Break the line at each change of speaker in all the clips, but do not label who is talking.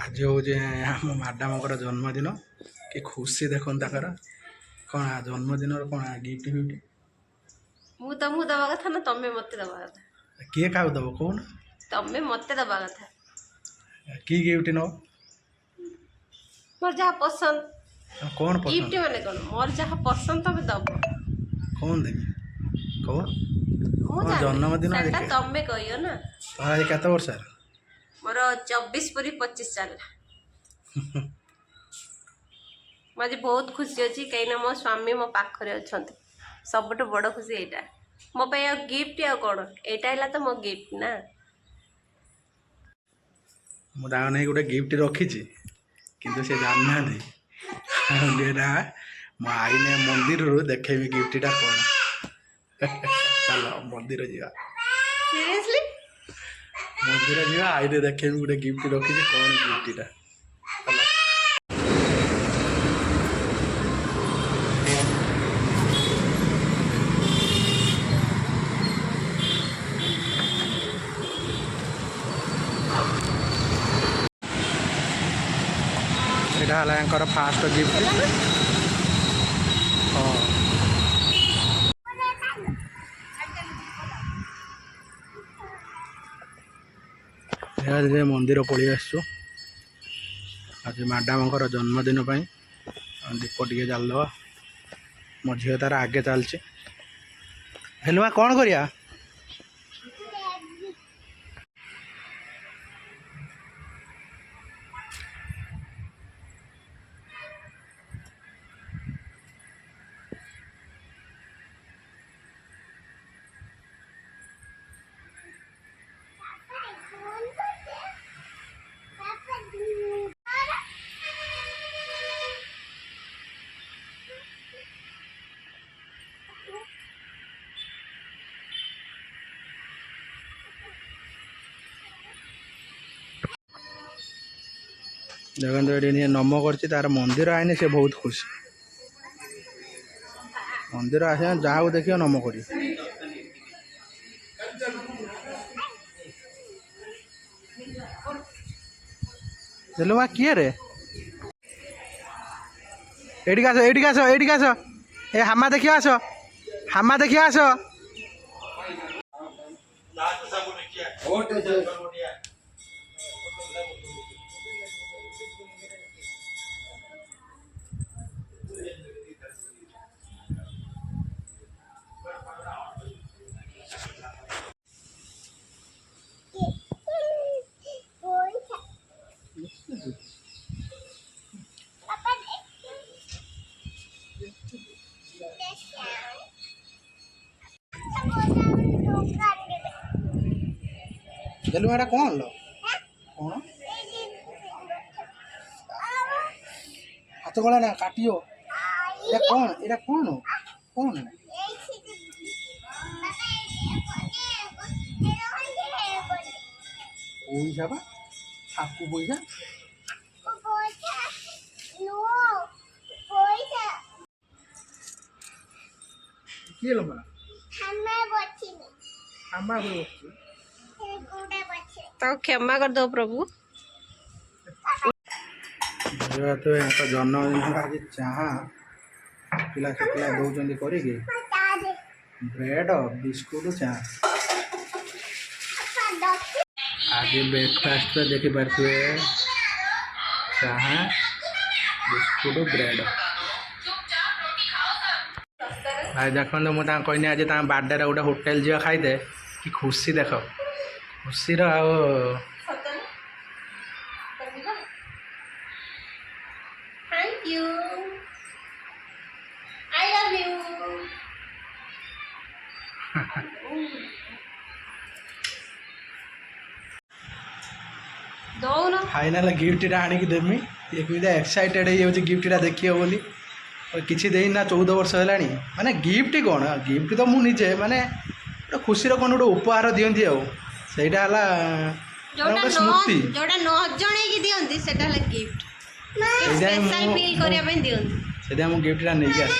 आज हूँ आम मैडम जन्मदिन कि खुशी देख कौन जन्मदिन कौन गिफ्ट फिफ्ट
मु तुमको दबा कथा ना तमे मते दबा कथा
किए क्या दब कौन
तमे मते दबा कथा
कि गिफ्ट न
मोर जहाँ पसंद
कौन
गिफ्ट
पसंद
माने कौन मोर जहाँ पसंद तमे दब
कौन देवी कौन
मु
कौन जन्मदिन आज
सेटा तमे कहियो ना
तुम्हारा आज केत वर्ष
मोर 24 पूरी 25 चलला मुझे बहुत खुशी अच्छी कहीं मो स्वामी मो पाखरे अच्छा सबुठ बड़ खुशी एटा मो पे गिफ्ट आ कौन एटा तो मो गिफ्ट ना
मुझे नहीं गोटे गिफ्ट रखी किंतु से जानना मो आईने मंदिर रू देखेबी गिफ्टा कौन चलो मंदिर जा
सीरियसली
मंदिर जा आईने देखेबी गोटे गिफ्ट रखी कौन गिफ्टा यहाँ फास्ट गिफ्ट हाँ मंदिर पलि आसु आज मैडम जन्मदिन दीप टे जालदे मो झील तार आगे चलची हेलुआ कौन करिया देखो ये नम कर तार मंदिर आईने से बहुत खुश मंदिर आसे जहाँ देखिए नम कर चलो किए रे एटी आस ए हामा देखिए आस हामा देखिए आस चलो एटा कौन लो कौन हाथ गला ना काटियो एटा कौन कौन पैसा बा आपको पैसा किए लो मां हामा
तो क्षमा कर दो प्रभु
तो यहाँ जन्मदिन आज चाहा पिला पिला दौरान कर ब्रेड बिस्कुट चा आज ब्रेकफास्ट देखी पारे चाहा बिस्कुट ब्रेड भाई देखो मुझे कहनी आज बर्थडे गोटे होटेल जा खाईदे कि खुशी देख खुशी
thank you I love you दौन
फाइनाल गिफ्टा आनिक देमी ये एक्साइटेड हो गिफ्टा देखिए बोली किसी देना ना 14 वर्ष है माने गिफ्ट कौन गिफ्ट तो मुझे माने खुशी कौन गोटे उपहार दिखती आईटा स्मृति
जोटा न जणे की दियंती सेटा हला गिफ्ट स्पेशल फील करिया पे दियंती
सेटा हम गिफ्टा नहीं आस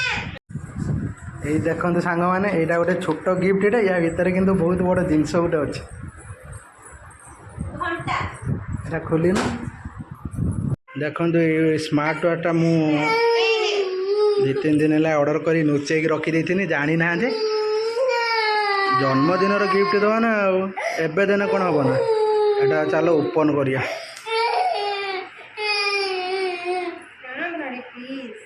ये देखते सांग मैंने यहाँ गोटे छोट गिफ्टा या भितर किंतु बहुत बड़ जिनस गोटे अच्छे
घंटा
এটা খুলি না ଦେଖନ୍ତୁ ଏଇ ସ୍ମାର୍ଟ ୱାଚଟା ମୁଁ 2-3 ଦିନ ହେଲା ଅର୍ଡ଼ର କରି ଲୁଚେଇକି ରଖିଦେଇଥିଲି, ଜାଣିନାହାନ୍ତି। ଜନ୍ମଦିନର ଗିଫ୍ଟ ଦେବା ନା ଆଉ, ଏବେ ଦେନେ କ'ଣ ହେବ ନା। ଏଇଟା ଚାଲ ଓପନ୍ କରିବା।
ପ୍ଲିଜ୍